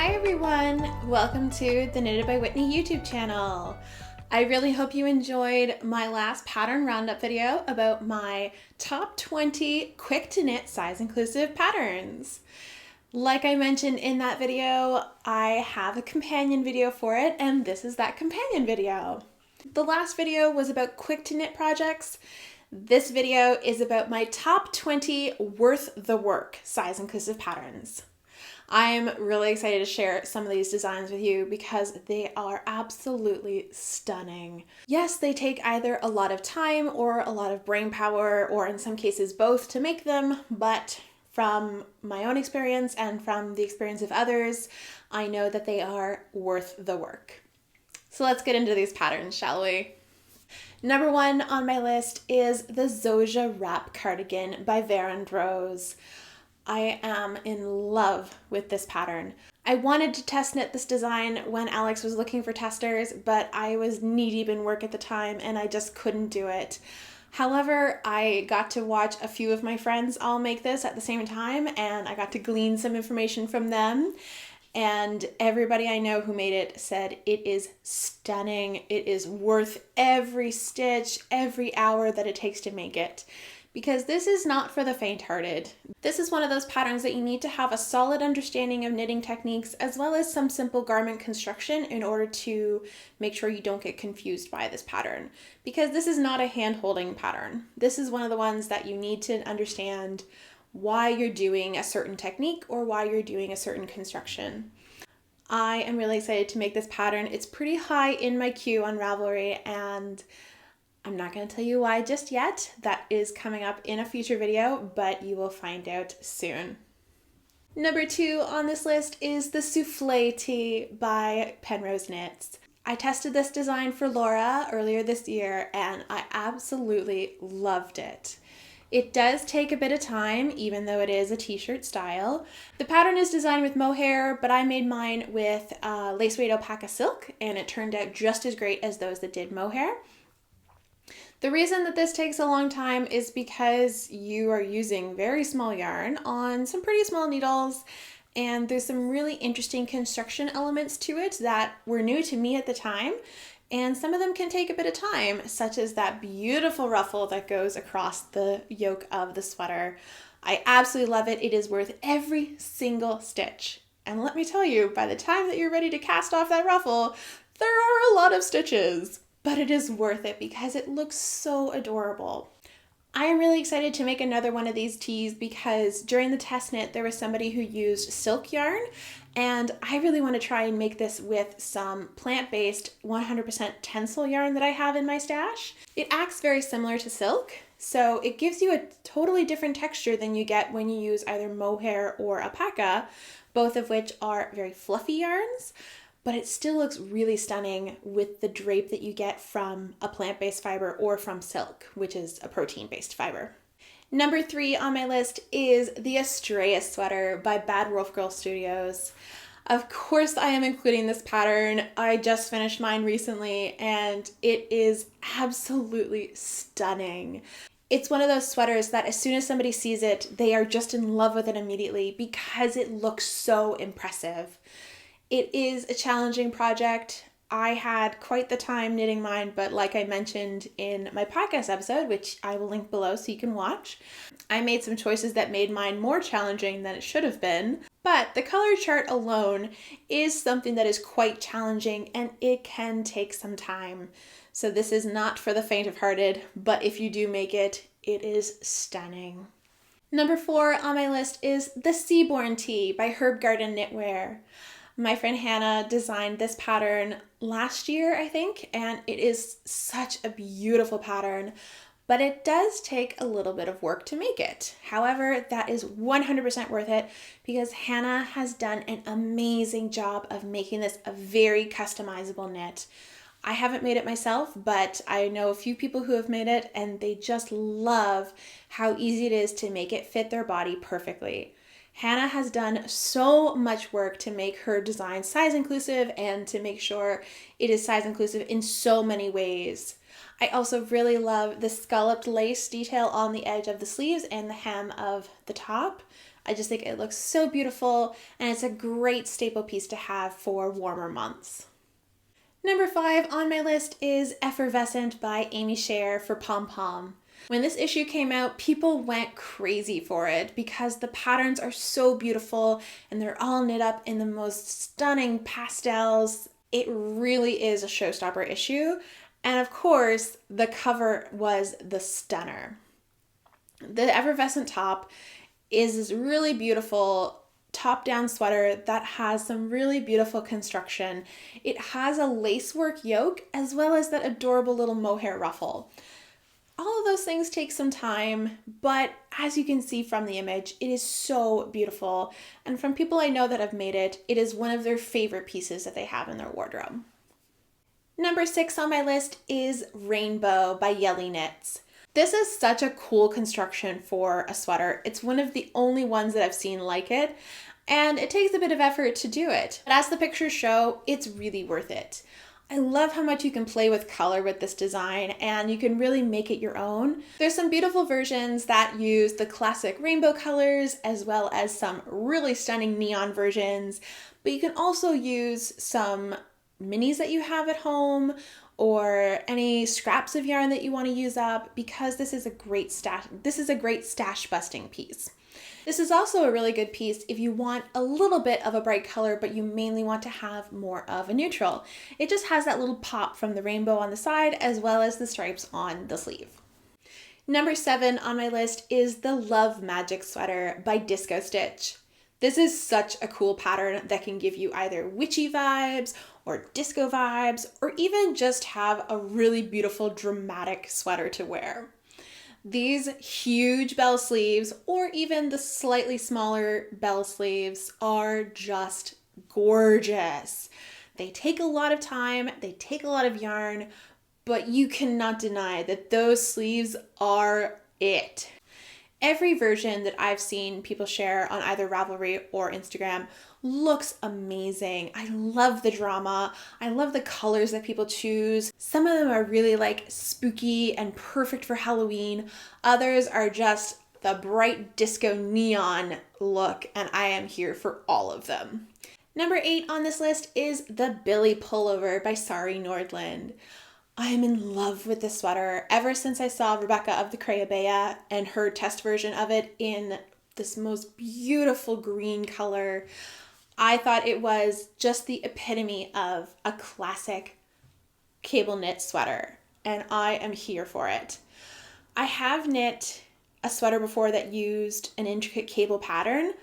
Hi everyone! Welcome to the Knitted by Whitney YouTube channel. I really hope you enjoyed my last pattern roundup video about my top 20 quick to knit size inclusive patterns. Like I mentioned in that video, I have a companion video for it, and this is that companion video. The last video was about quick to knit projects. This video is about my top 20 worth the work size inclusive patterns. I'm really excited to share some of these designs with you because they are absolutely stunning. Yes, they take either a lot of time or a lot of brain power, or in some cases both, to make them, but from my own experience and from the experience of others, I know that they are worth the work. So let's get into these patterns, shall we? Number one on my list is the Zoja wrap cardigan by Veron Rose. I am in love with this pattern. I wanted to test knit this design when Alex was looking for testers, but I was knee-deep in work at the time and I just couldn't do it. However, I got to watch a few of my friends all make this at the same time, and I got to glean some information from them. And everybody I know who made it said it is stunning. It is worth every stitch, every hour that it takes to make it. Because this is not for the faint-hearted. This is one of those patterns that you need to have a solid understanding of knitting techniques as well as some simple garment construction in order to make sure you don't get confused by this pattern. Because this is not a hand-holding pattern. This is one of the ones that you need to understand why you're doing a certain technique or why you're doing a certain construction. I am really excited to make this pattern. It's pretty high in my queue on Ravelry, and I'm not going to tell you why just yet. That is coming up in a future video, but you will find out soon. Number two on this list is the Souffle tee by Penrose Knits. I tested this design for Laura earlier this year and I absolutely loved it. It does take a bit of time, even though it is a t-shirt style. The pattern is designed with mohair, but I made mine with lace weight alpaca silk, and it turned out just as great as those that did mohair. The reason that this takes a long time is because you are using very small yarn on some pretty small needles, and there's some really interesting construction elements to it that were new to me at the time, and some of them can take a bit of time, such as that beautiful ruffle that goes across the yoke of the sweater. I absolutely love it. It is worth every single stitch. And let me tell you, by the time that you're ready to cast off that ruffle, there are a lot of stitches. But it is worth it because it looks so adorable. I am really excited to make another one of these tees because during the test knit there was somebody who used silk yarn, and I really want to try and make this with some plant-based 100% tencel yarn that I have in my stash. It acts very similar to silk, so it gives you a totally different texture than you get when you use either mohair or alpaca, both of which are very fluffy yarns. But it still looks really stunning with the drape that you get from a plant-based fiber or from silk, which is a protein-based fiber. Number three on my list is the Estrella sweater by Bad Wolf Girl Studios. Of course I am including this pattern. I just finished mine recently and it is absolutely stunning. It's one of those sweaters that as soon as somebody sees it, they are just in love with it immediately because it looks so impressive. It is a challenging project. I had quite the time knitting mine, but like I mentioned in my podcast episode, which I will link below so you can watch, I made some choices that made mine more challenging than it should have been. But the color chart alone is something that is quite challenging and it can take some time. So this is not for the faint of hearted, but if you do make it, it is stunning. Number four on my list is the Seaborn tee by Herb Garden Knitwear. My friend Hannah designed this pattern last year, I think, and it is such a beautiful pattern, but it does take a little bit of work to make it. However, that is 100% worth it because Hannah has done an amazing job of making this a very customizable knit. I haven't made it myself, but I know a few people who have made it and they just love how easy it is to make it fit their body perfectly. Hannah has done so much work to make her design size inclusive and to make sure it is size inclusive in so many ways. I also really love the scalloped lace detail on the edge of the sleeves and the hem of the top. I just think it looks so beautiful, and it's a great staple piece to have for warmer months. Number 5 on my list is Effervescent by Amy Sher for Pom Pom. When this issue came out, people went crazy for it because the patterns are so beautiful and they're all knit up in the most stunning pastels. It really is a showstopper issue. And of course, the cover was the stunner. The Effervescent top is this really beautiful top-down sweater that has some really beautiful construction. It has a lacework yoke as well as that adorable little mohair ruffle. All of those things take some time, but as you can see from the image, it is so beautiful. And from people I know that have made it, it is one of their favorite pieces that they have in their wardrobe. Number 6 on my list is Rainbow by Yelly Knits. This is such a cool construction for a sweater. It's one of the only ones that I've seen like it, and it takes a bit of effort to do it. But as the pictures show, it's really worth it. I love how much you can play with color with this design, and you can really make it your own. There's some beautiful versions that use the classic rainbow colors as well as some really stunning neon versions, but you can also use some minis that you have at home or any scraps of yarn that you want to use up, because this is a great stash busting piece. This is also a really good piece if you want a little bit of a bright color, but you mainly want to have more of a neutral. It just has that little pop from the rainbow on the side as well as the stripes on the sleeve. Number 7 on my list is the Love Magic sweater by Disco Stitch. This is such a cool pattern that can give you either witchy vibes or disco vibes, or even just have a really beautiful dramatic sweater to wear. These huge bell sleeves, or even the slightly smaller bell sleeves, are just gorgeous. They take a lot of time, they take a lot of yarn, but you cannot deny that those sleeves are it. Every version that I've seen people share on either Ravelry or Instagram looks amazing. I love the drama. I love the colors that people choose. Some of them are really like spooky and perfect for Halloween. Others are just the bright disco neon look, and I am here for all of them. Number 8 on this list is the Billy Pullover by Sari Nordland. I am in love with this sweater ever since I saw Rebecca of the Crayabea and her test version of it in this most beautiful green color. I thought it was just the epitome of a classic cable knit sweater, and I am here for it. I have knit a sweater before that used an intricate cable pattern,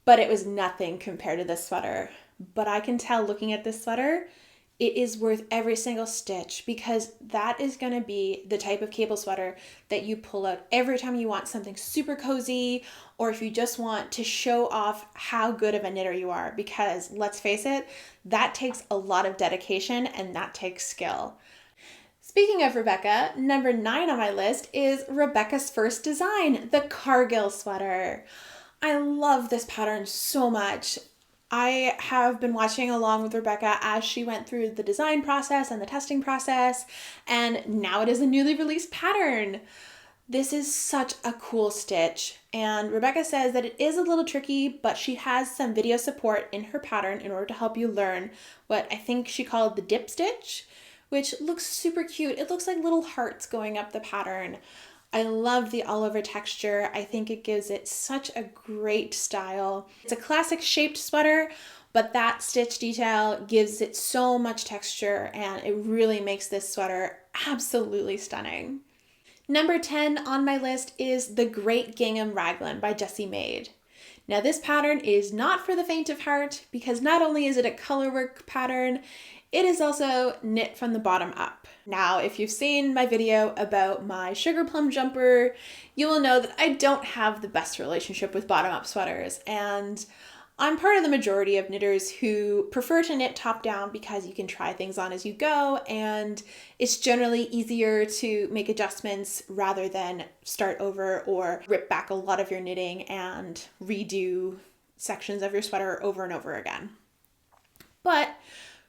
but it was nothing compared to this sweater. But I can tell looking at this sweater, it is worth every single stitch, because that is going to be the type of cable sweater that you pull out every time you want something super cozy, or if you just want to show off how good of a knitter you are, because let's face it, that takes a lot of dedication and that takes skill. Speaking of Rebecca, number 9 on my list is Rebecca's first design, the Cargill sweater. I love this pattern so much. I have been watching along with Rebecca as she went through the design process and the testing process, and now it is a newly released pattern. This is such a cool stitch, and Rebecca says that it is a little tricky, but she has some video support in her pattern in order to help you learn what I think she called the dip stitch, which looks super cute. It looks like little hearts going up the pattern. I love the all over texture. I think it gives it such a great style. It's a classic shaped sweater, but that stitch detail gives it so much texture, and it really makes this sweater absolutely stunning. Number 10 on my list is the Great Gingham Raglan by Jessie Maid. Now this pattern is not for the faint of heart, because not only is it a colorwork pattern, it is also knit from the bottom up. Now, if you've seen my video about my sugar plum jumper, you will know that I don't have the best relationship with bottom up sweaters, and I'm part of the majority of knitters who prefer to knit top down because you can try things on as you go, and it's generally easier to make adjustments rather than start over or rip back a lot of your knitting and redo sections of your sweater over and over again. But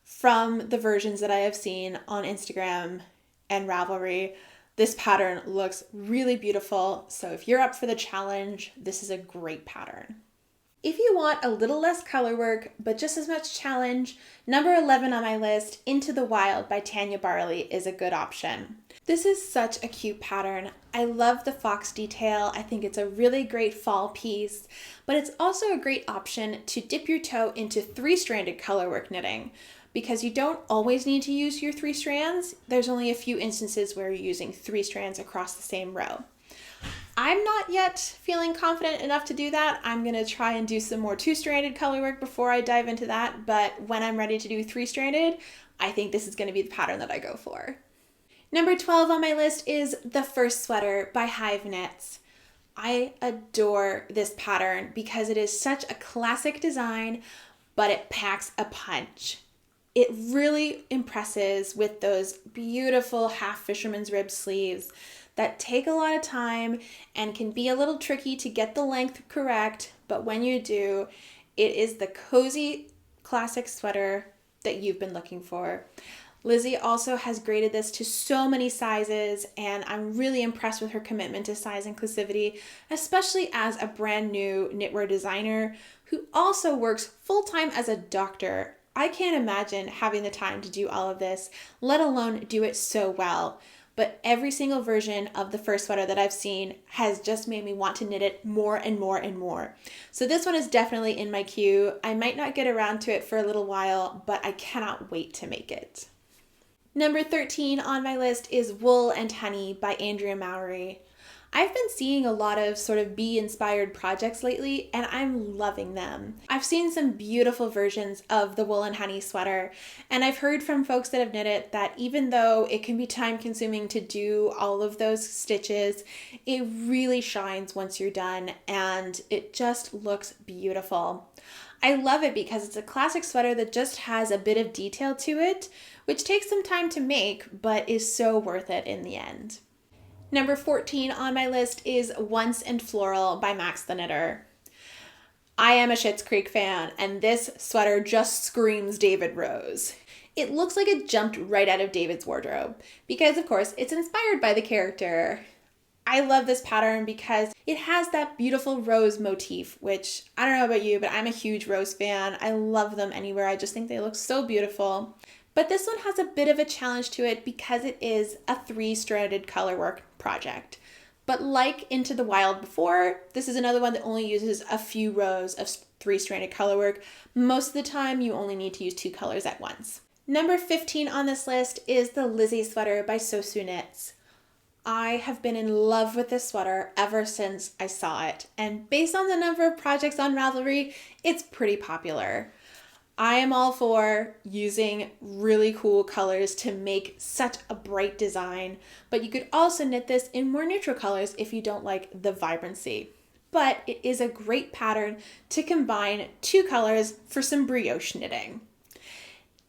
from the versions that I have seen on Instagram and Ravelry, This pattern looks really beautiful, so if you're up for the challenge, this is a great pattern. If you want a little less color work, but just as much challenge, number 11 on my list, Into the Wild by Tanya Barley is a good option. This is such a cute pattern. I love the fox detail. I think it's a really great fall piece, but it's also a great option to dip your toe into 3-stranded colorwork knitting because you don't always need to use your 3 strands. There's only a few instances where you're using 3 strands across the same row. I'm not yet feeling confident enough to do that. I'm going to try and do some more 2-stranded color work before I dive into that, but when I'm ready to do 3-stranded, I think this is going to be the pattern that I go for. Number 12 on my list is The First Sweater by Hive Knits. I adore this pattern because it is such a classic design, but it packs a punch. It really impresses with those beautiful half fisherman's rib sleeves that take a lot of time and can be a little tricky to get the length correct, but when you do, it is the cozy classic sweater that you've been looking for. Lizzy also has graded this to so many sizes, and I'm really impressed with her commitment to size inclusivity, especially as a brand new knitwear designer who also works full-time as a doctor. I can't imagine having the time to do all of this, let alone do it so well. But every single version of the first sweater that I've seen has just made me want to knit it more and more and more. So this one is definitely in my queue. I might not get around to it for a little while, but I cannot wait to make it. Number 13 on my list is Wool and Honey by Andrea Mowry. I've been seeing a lot of sort of bee-inspired projects lately, and I'm loving them. I've seen some beautiful versions of the Wool and Honey sweater, and I've heard from folks that have knit it that even though it can be time-consuming to do all of those stitches, it really shines once you're done, and it just looks beautiful. I love it because it's a classic sweater that just has a bit of detail to it, which takes some time to make, but is so worth it in the end. Number 14 on my list is Once and Floral by Max the Knitter. I am a Schitt's Creek fan, and this sweater just screams David Rose. It looks like it jumped right out of David's wardrobe, because of course it's inspired by the character. I love this pattern because it has that beautiful rose motif, which I don't know about you, but I'm a huge rose fan. I love them anywhere. I just think they look so beautiful. But this one has a bit of a challenge to it because it is a 3-stranded colorwork project. But like Into the Wild before, this is another one that only uses a few rows of 3-stranded colorwork. Most of the time, you only need to use 2 colors at once. Number 15 on this list is the Lizzy sweater by Sosu Knits. I have been in love with this sweater ever since I saw it, and based on the number of projects on Ravelry, it's pretty popular. I am all for using really cool colors to make such a bright design, but you could also knit this in more neutral colors if you don't like the vibrancy. But it is a great pattern to combine 2 colors for some brioche knitting.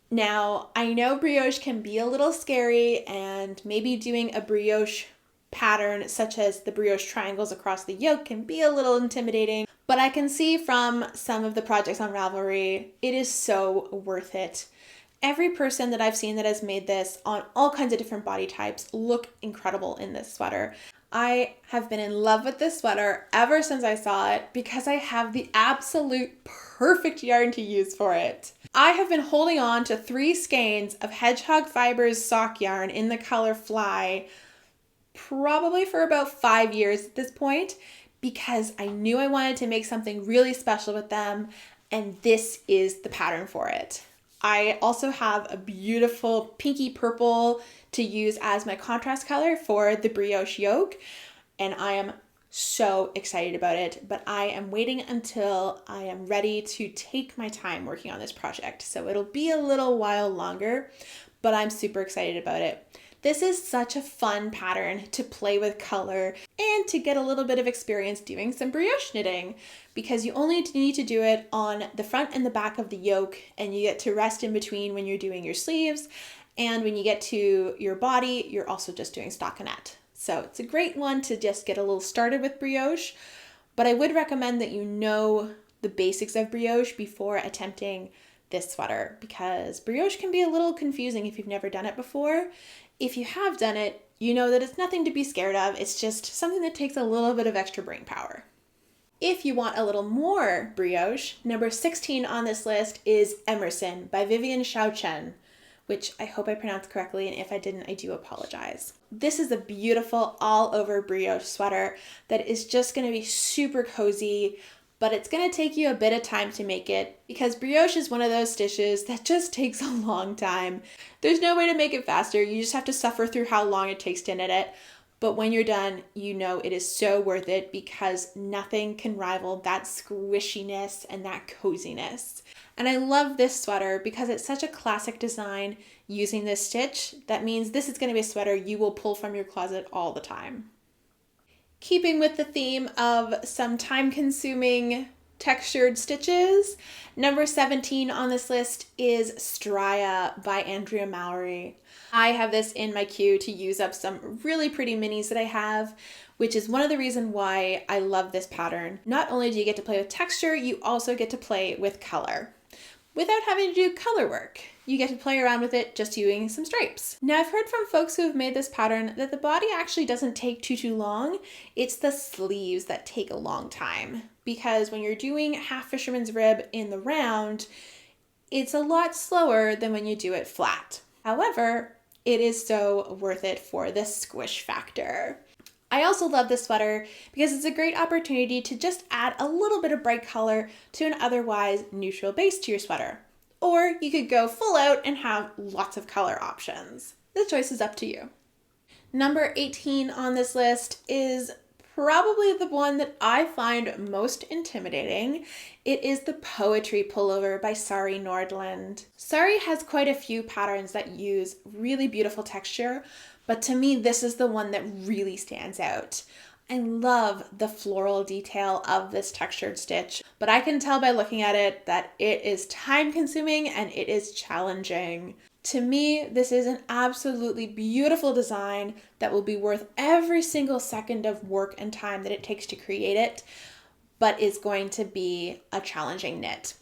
Now, I know brioche can be a little scary, and maybe doing a brioche pattern such as the brioche triangles across the yoke can be a little intimidating, but I can see from some of the projects on Ravelry, it is so worth it. Every person that I've seen that has made this on all kinds of different body types look incredible in this sweater. I have been in love with this sweater ever since I saw it because I have the absolute perfect yarn to use for it. I have been holding on to 3 skeins of Hedgehog Fibers sock yarn in the color Fly probably for about 5 years at this point because I knew I wanted to make something really special with them, and this is the pattern for it. I also have a beautiful pinky purple to use as my contrast color for the brioche yoke, and I am so excited about it, but I am waiting until I am ready to take my time working on this project. So it'll be a little while longer, but I'm super excited about it. This is such a fun pattern to play with color and to get a little bit of experience doing some brioche knitting because you only need to do it on the front and the back of the yoke, and you get to rest in between when you're doing your sleeves, and when you get to your body, you're also just doing stockinette. So it's a great one to just get a little started with brioche, but I would recommend that you know the basics of brioche before attempting this sweater because brioche can be a little confusing if you've never done it before. If you have done it, you know that it's nothing to be scared of. It's just something that takes a little bit of extra brain power. If you want a little more brioche, number 16 on this list is Emerson by Vivian Xiaochen, which I hope I pronounced correctly, and if I didn't, I do apologize. This is a beautiful all-over brioche sweater that is just going to be super cozy, but it's going to take you a bit of time to make it because brioche is one of those stitches that just takes a long time. There's no way to make it faster. You just have to suffer through how long it takes to knit it. But when you're done, you know it is so worth it because nothing can rival that squishiness and that coziness. And I love this sweater because it's such a classic design using this stitch. That means this is going to be a sweater you will pull from your closet all the time. Keeping with the theme of some time-consuming textured stitches, number 17 on this list is Straya by Andrea Mowry. I have this in my queue to use up some really pretty minis that I have, which is one of the reasons why I love this pattern. Not only do you get to play with texture, you also get to play with color without having to do color work. You get to play around with it just using some stripes. Now, I've heard from folks who have made this pattern that the body actually doesn't take too long. It's the sleeves that take a long time because when you're doing half fisherman's rib in the round, it's a lot slower than when you do it flat. However, it is so worth it for the squish factor. I also love this sweater because it's a great opportunity to just add a little bit of bright color to an otherwise neutral base to your sweater. Or you could go full out and have lots of color options. The choice is up to you. Number 18 on this list is probably the one that I find most intimidating. It is the Poetry Pullover by Sari Nordland. Sari has quite a few patterns that use really beautiful texture, but to me, this is the one that really stands out. I love the floral detail of this textured stitch, but I can tell by looking at it that it is time consuming and it is challenging. To me, this is an absolutely beautiful design that will be worth every single second of work and time that it takes to create it, but is going to be a challenging knit.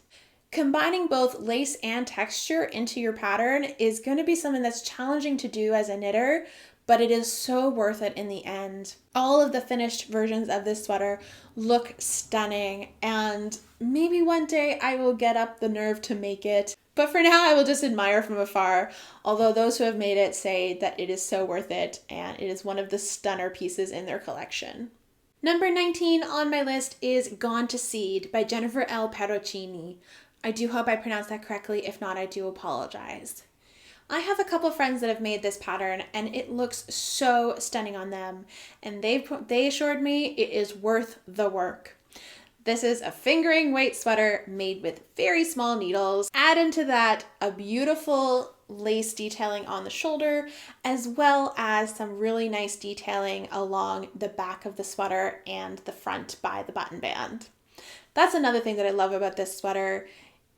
Combining both lace and texture into your pattern is going to be something that's challenging to do as a knitter, but it is so worth it in the end. All of the finished versions of this sweater look stunning, and maybe one day I will get up the nerve to make it. But for now, I will just admire from afar, although those who have made it say that it is so worth it, and it is one of the stunner pieces in their collection. Number 19 on my list is Gone to Seed by Jennifer L. Perrocini. I do hope I pronounced that correctly. If not, I do apologize. I have a couple friends that have made this pattern and it looks so stunning on them, and they assured me it is worth the work. This is a fingering weight sweater made with very small needles. Add into that a beautiful lace detailing on the shoulder, as well as some really nice detailing along the back of the sweater and the front by the button band. That's another thing that I love about this sweater.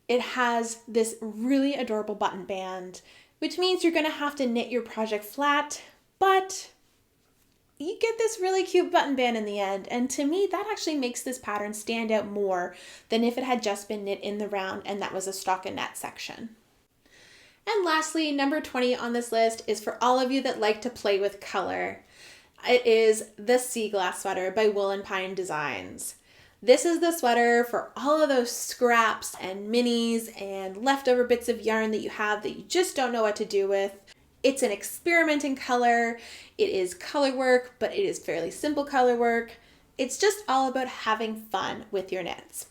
It has this really adorable button band, which means you're going to have to knit your project flat, but you get this really cute button band in the end. And to me, that actually makes this pattern stand out more than if it had just been knit in the round and that was a stockinette section. And lastly, number 20 on this list is for all of you that like to play with color. It is the Sea Glass Sweater by Wool & Pine Designs. This is the sweater for all of those scraps and minis and leftover bits of yarn that you have that you just don't know what to do with. It's an experimenting color. It is color work, but it is fairly simple color work. It's just all about having fun with your knits.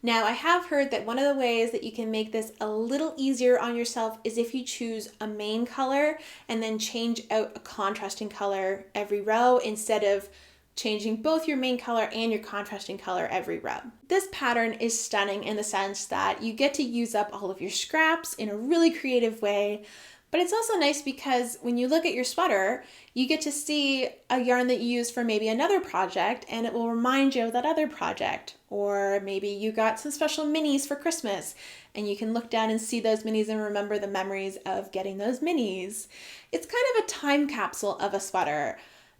Now, I have heard that one of the ways that you can make this a little easier on yourself is if you choose a main color and then change out a contrasting color every row instead of changing both your main color and your contrasting color every row. This pattern is stunning in the sense that you get to use up all of your scraps in a really creative way, but it's also nice because when you look at your sweater, you get to see a yarn that you use for maybe another project and it will remind you of that other project. Or maybe you got some special minis for Christmas and you can look down and see those minis and remember the memories of getting those minis. It's kind of a time capsule of a sweater.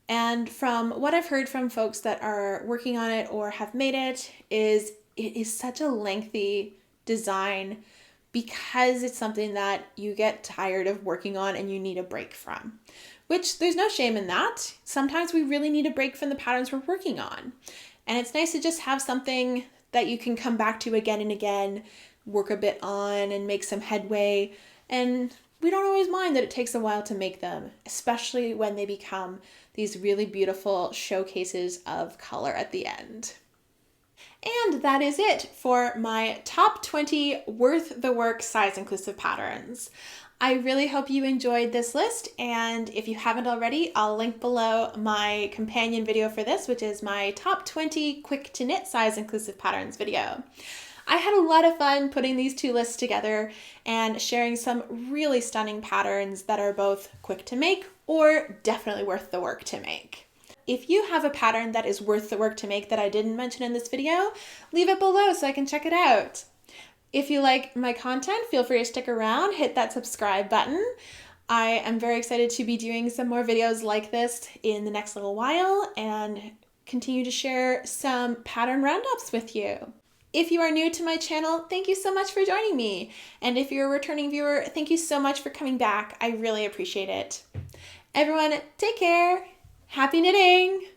And from what I've heard from folks that are working on it or have made it is such a lengthy design because it's something that you get tired of working on and you need a break from. which there's no shame in that. Sometimes we really need a break from the patterns we're working on. And it's nice to just have something that you can come back to again and again, work a bit on and make some headway. And we don't always mind that it takes a while to make them, especially when they become these really beautiful showcases of color at the end. And that is it for my top 20 worth the work size inclusive patterns. I really hope you enjoyed this list, and if you haven't already, I'll link below my companion video for this, which is my top 20 quick to knit size inclusive patterns video. I had a lot of fun putting these two lists together and sharing some really stunning patterns that are both quick to make or definitely worth the work to make. If you have a pattern that is worth the work to make that I didn't mention in this video, leave it below so I can check it out. If you like my content, feel free to stick around, hit that subscribe button. I am very excited to be doing some more videos like this in the next little while and continue to share some pattern roundups with you. If you are new to my channel, thank you so much for joining me. And if you're a returning viewer, thank you so much for coming back. I really appreciate it. Everyone, take care. Happy knitting!